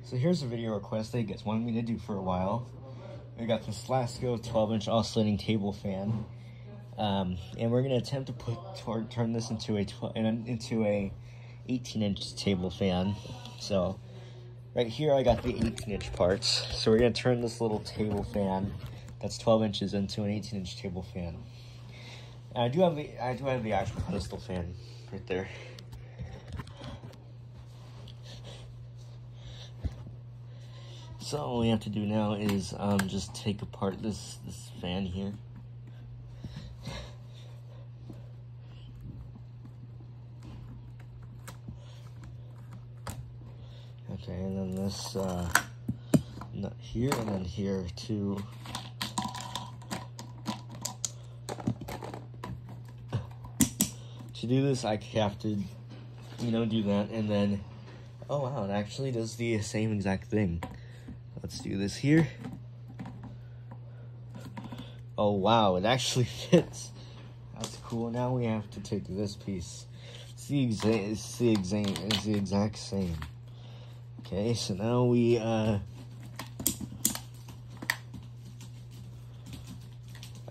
So here's a video request that you guys wanted me to do for a while. We got this Lasko 12-inch oscillating table fan, and we're gonna attempt to turn this into a 18-inch table fan. So right here I got the 18-inch parts. So we're gonna turn this little table fan that's 12 inches into an 18-inch table fan. And I do have the actual pedestal fan right there. So all we have to do now is just take apart this fan here. Okay, and then this nut here, and then here too. To do this, I have to, do that, and then, oh wow, it actually does the same exact thing. Let's do this here. Oh wow, it actually fits. That's cool. Now we have to take this piece. It's the exact same. Okay, so now we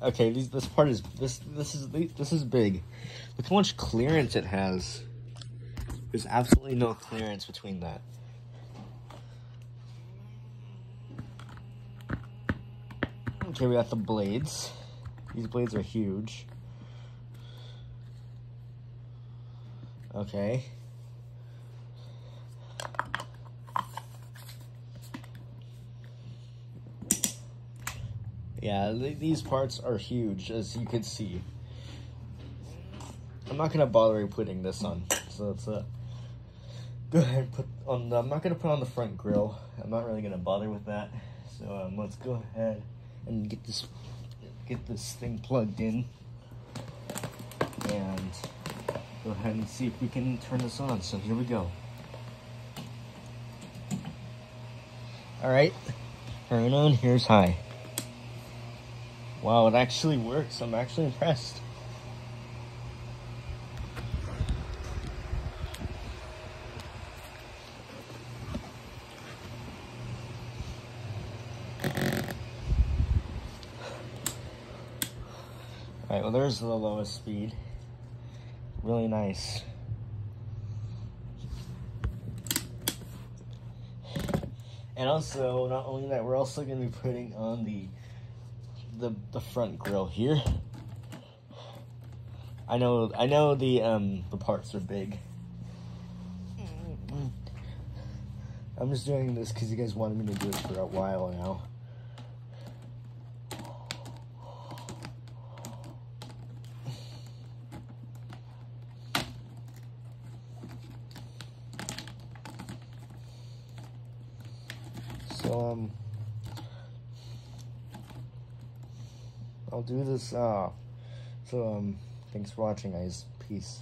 okay, this part is this is big. Look how much clearance it has. There's absolutely no clearance between that. Okay, we got the blades. These blades are huge. Okay. Yeah, these parts are huge, as you can see. I'm not gonna bother putting this on, so let's go ahead and put on. I'm not gonna put on the front grille. I'm not really gonna bother with that. So let's go ahead and get this thing plugged in, and go ahead and see if we can turn this on. So here we go. All right, turn on. Here's high. Wow, it actually works. I'm actually impressed. Alright, well there's the lowest speed. Really nice. And also, not only that, we're also going to be putting on the front grille here. I know the parts are big. I'm just doing this because you guys wanted me to do it for a while now. So I'll do this. Thanks for watching, guys. Peace.